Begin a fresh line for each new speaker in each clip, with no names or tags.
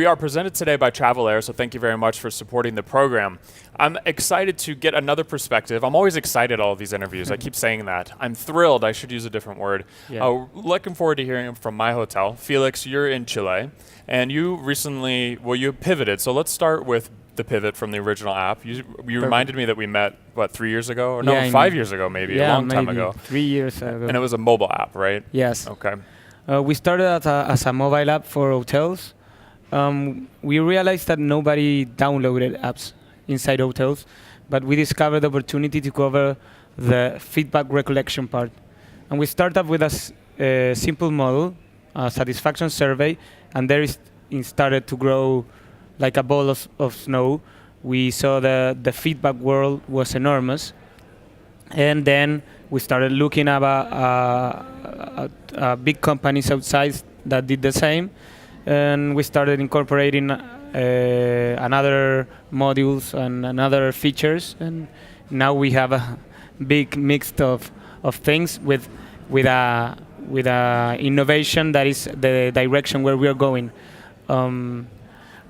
We are presented today by Travelaer, so thank you very much for supporting the program. I'm excited to get another perspective. I'm always excited all of these interviews. I keep saying that. I'm thrilled. I should use a different word. Yeah. Looking forward to hearing from myHotel. Felix, you're in Chile, and you recently, you pivoted. So let's start with the pivot from the original app. You reminded me that we met, 3 years ago? Or no, 5 years ago maybe, a long time ago.
3 years ago.
And it was a mobile app, right?
Yes.
Okay.
We started as a mobile app for hotels. We realized that nobody downloaded apps inside hotels, but we discovered the opportunity to cover the feedback recollection part. And we started with a simple model, a satisfaction survey, and there it started to grow like a ball of snow. We saw the feedback world was enormous. And then we started looking at big companies outside that did the same. And we started incorporating another modules and another features, and now we have a big mix of things with a innovation that is the direction where we are going.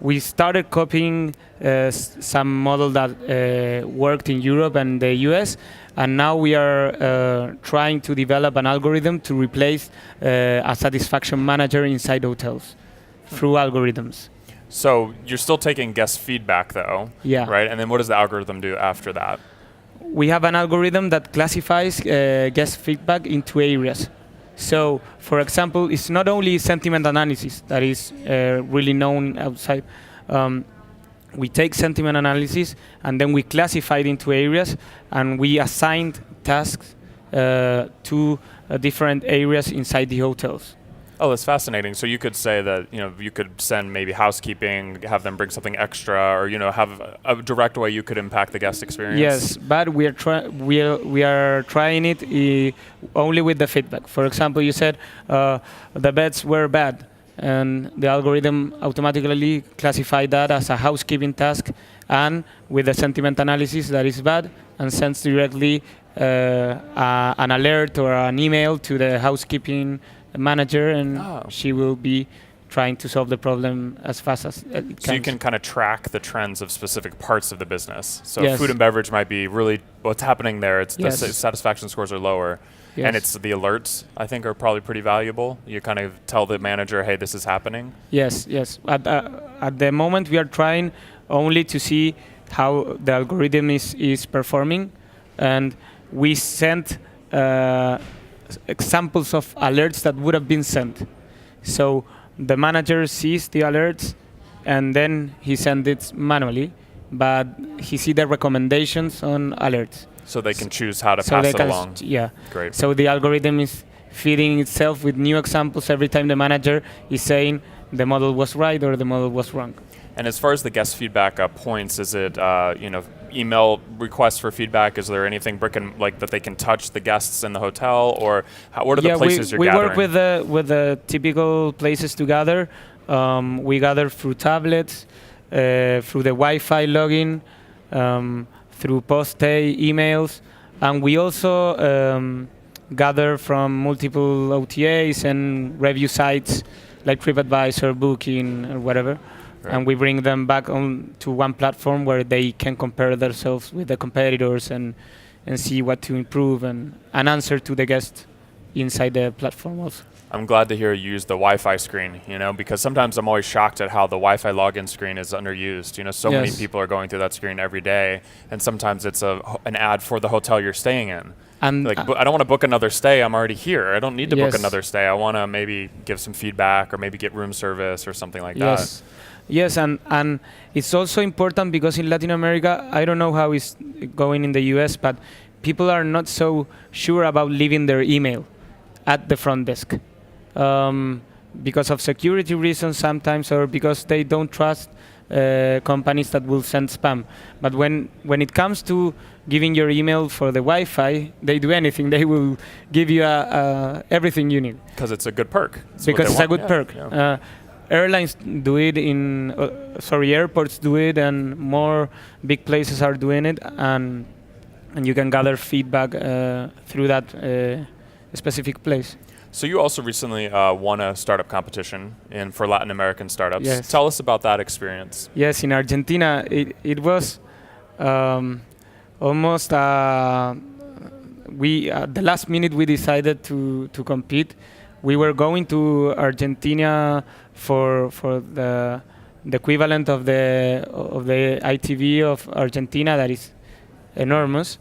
We started copying some model that worked in Europe and the US, and now we are trying to develop an algorithm to replace a satisfaction manager inside hotels through algorithms.
So you're still taking guest feedback though, right? And then what does the algorithm do after that?
We have an algorithm that classifies guest feedback into areas. So, for example, it's not only sentiment analysis that is really known outside. We take sentiment analysis and then we classify it into areas, and we assigned tasks to different areas inside the hotels.
Oh, that's fascinating. So you could say that you could send maybe housekeeping, have them bring something extra, or have a direct way you could impact the guest experience.
Yes, but we are trying it only with the feedback. For example, you said the beds were bad, and the algorithm automatically classified that as a housekeeping task, and with the sentiment analysis that is bad, and sends directly an alert or an email to the housekeeping manager, and she will be trying to solve the problem as fast as it can.
So you can kind of track the trends of specific parts of the business. So
yes.
Food and beverage might be really what's happening there. It's the satisfaction scores are lower.
Yes.
And it's the alerts, I think, are probably pretty valuable. You kind of tell the manager, hey, this is happening.
Yes. At the moment, we are trying only to see how the algorithm is performing, and we sent examples of alerts that would have been sent. So the manager sees the alerts, and then he sends it manually, but he sees the recommendations on alerts.
So they can choose how to pass it along.
Yeah.
Great.
So the algorithm is feeding itself with new examples every time the manager is saying the model was right or the model was wrong.
And as far as the guest feedback points, is it email requests for feedback? Is there anything that they can touch the guests in the hotel, or what are the places you're gathering?
We work with the typical places to gather. We gather through tablets, through the Wi-Fi login, through post-stay emails, and we also gather from multiple OTAs and review sites like TripAdvisor, Booking, or whatever. Right. And we bring them back on to one platform where they can compare themselves with the competitors and see what to improve and answer to the guest inside the platform also.
I'm glad to hear you use the Wi-Fi screen, because sometimes I'm always shocked at how the Wi-Fi login screen is underused. So many people are going through that screen every day, and sometimes it's an ad for the hotel you're staying in. And I don't want to book another stay. I'm already here. I don't need to book another stay. I want to maybe give some feedback or maybe get room service or something like that.
Yes, and it's also important because in Latin America, I don't know how it's going in the US, but people are not so sure about leaving their email at the front desk because of security reasons sometimes, or because they don't trust companies that will send spam. But when it comes to giving your email for the Wi-Fi, they do anything. They will give you everything you need.
Because it's a good perk.
Because it's a good perk. Yeah. Airlines do it airports do it, and more big places are doing it, and you can gather feedback through that specific place.
So you also recently won a startup competition for Latin American startups.
Yes.
Tell us about that experience.
Yes, in Argentina, it was almost the last minute we decided to compete. We were going to Argentina for the equivalent of the ITB of Argentina, that is enormous.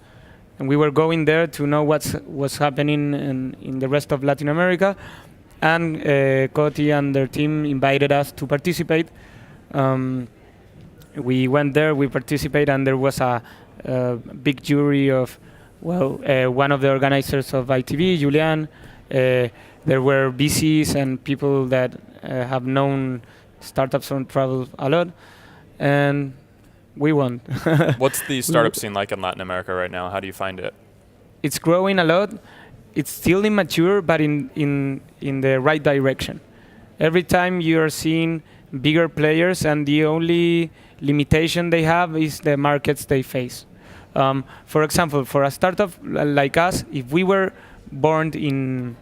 And we were going there to know what's happening in the rest of Latin America, and Coti and their team invited us to participate. We went there, we participated, and there was a big jury of, one of the organizers of ITB, Julian. There were VCs and people that have known startups on travel a lot, and we won.
What's the startup scene like in Latin America right now? How do you find it?
It's growing a lot. It's still immature, but in the right direction. Every time you are seeing bigger players, and the only limitation they have is the markets they face. For example, for a startup like us, if we were born in,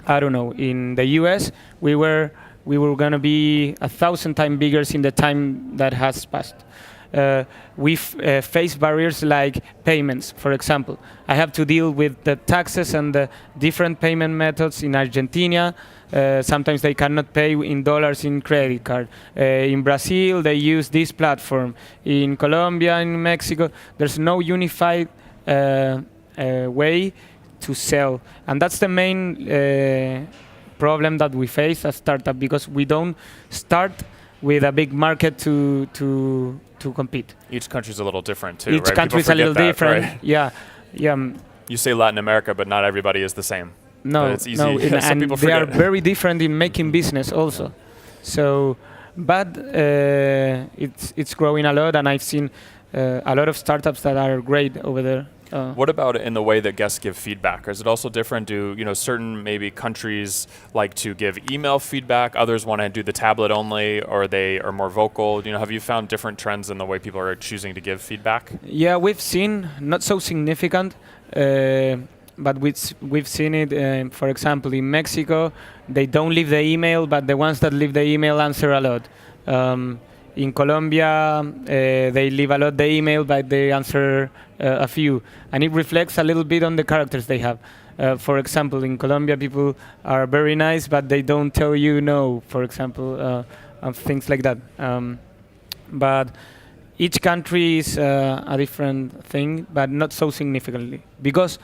I don't know, in the US, we were going to be 1,000 times bigger in the time that has passed. We face barriers like payments, for example. I have to deal with the taxes and the different payment methods in Argentina. Sometimes they cannot pay in dollars in credit card. In Brazil, they use this platform. In Colombia, in Mexico, there's no unified way to sell. And that's the main problem that we face as startup, because we don't start with a big market to compete.
Each country's a little different too,
Each
right?
country is a little different.
Right?
Yeah.
You say Latin America, but not everybody is the same.
No,
but it's easy.
no,
Some people
they are
forget.
very different in making business also. So, but it's growing a lot, and I've seen a lot of startups that are great over there.
What about in the way that guests give feedback? Is it also different? Do certain maybe countries like to give email feedback? Others want to do the tablet only, or they are more vocal? Have you found different trends in the way people are choosing to give feedback?
Yeah, we've seen not so significant, but we've seen it. For example, in Mexico, they don't leave the email, but the ones that leave the email answer a lot. In Colombia, they leave a lot the email, but they answer a few. And it reflects a little bit on the characters they have. For example, in Colombia, people are very nice, but they don't tell you no, for example, things like that. But each country is a different thing, but not so significantly. Because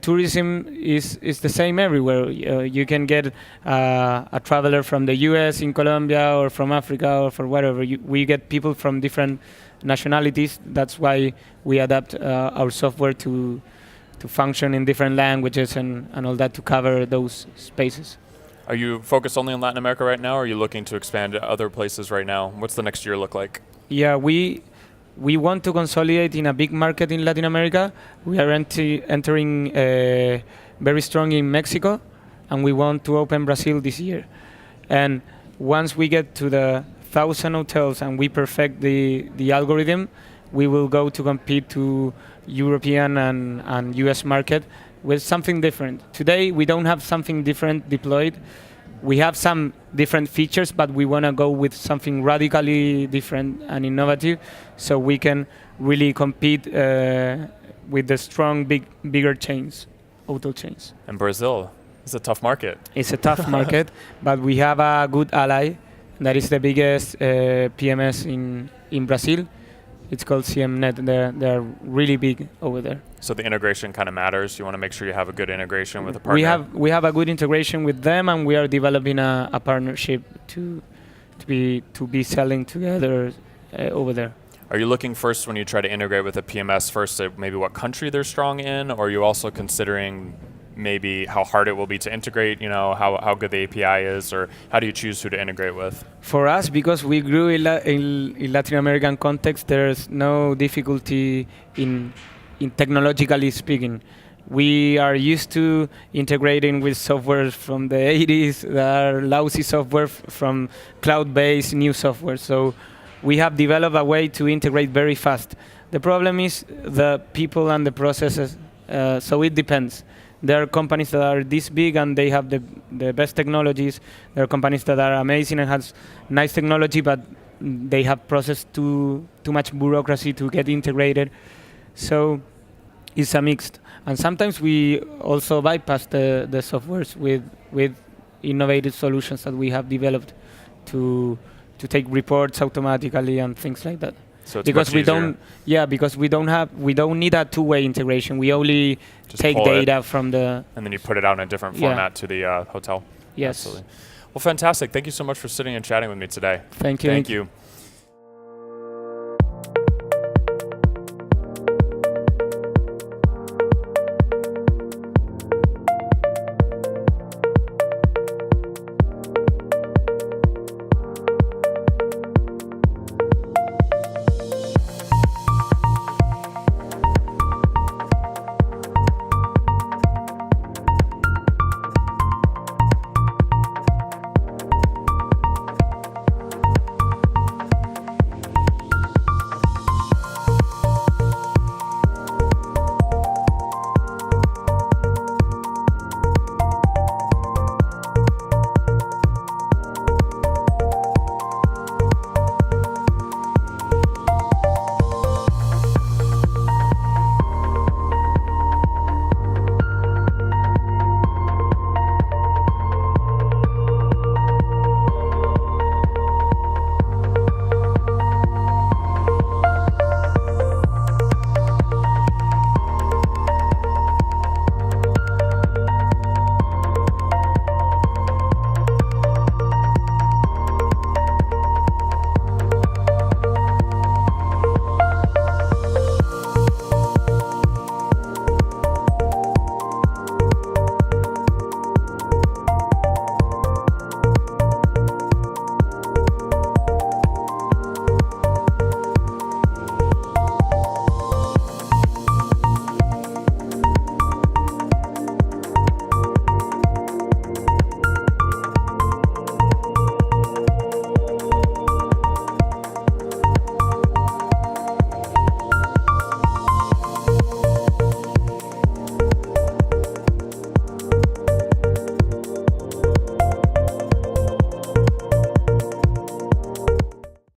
tourism is the same everywhere. You can get a traveler from the US in Colombia, or from Africa, or for whatever. We get people from different nationalities. That's why we adapt our software to function in different languages and all that, to cover those spaces.
Are you focused only on Latin America right now, or are you looking to expand to other places right now? What's the next year look like?
Yeah, we want to consolidate in a big market in Latin America. We are entering very strong in Mexico, and we want to open Brazil this year. And once we get to the 1,000 hotels and we perfect the algorithm, we will go to compete to European and US market with something different. Today, we don't have something different deployed. We have some different features, but we want to go with something radically different and innovative, so we can really compete with the strong, bigger chains, hotel chains.
And Brazil is a tough market.
It's a tough market, but we have a good ally. That is the biggest PMS in Brazil. It's called eNett. They're really big over there.
So the integration kind of matters. You want to make sure you have a good integration with a partner.
We have a good integration with them, and we are developing a partnership to be selling together over there.
Are you looking first, when you try to integrate with a PMS, first at maybe what country they're strong in, or are you also considering maybe how hard it will be to integrate, how good the API is, or how do you choose who to integrate with?
For us, because we grew in Latin American context, there's no difficulty in technologically speaking. We are used to integrating with software from the 80s that are lousy software from cloud-based new software. So we have developed a way to integrate very fast. The problem is the people and the processes, so it depends. There are companies that are this big and they have the best technologies. There are companies that are amazing and has nice technology, but they have processed too much bureaucracy to get integrated. So it's a mixed. And sometimes we also bypass the softwares with innovative solutions that we have developed to take reports automatically and things like that.
So it's
because
much
we
easier.
we don't need a two-way integration. We only
Just
take
pull it,
data from the
and then you put it out in a different format to the hotel.
Yes.
Absolutely. Well, fantastic. Thank you so much for sitting and chatting with me today.
Thank you.
Thank you.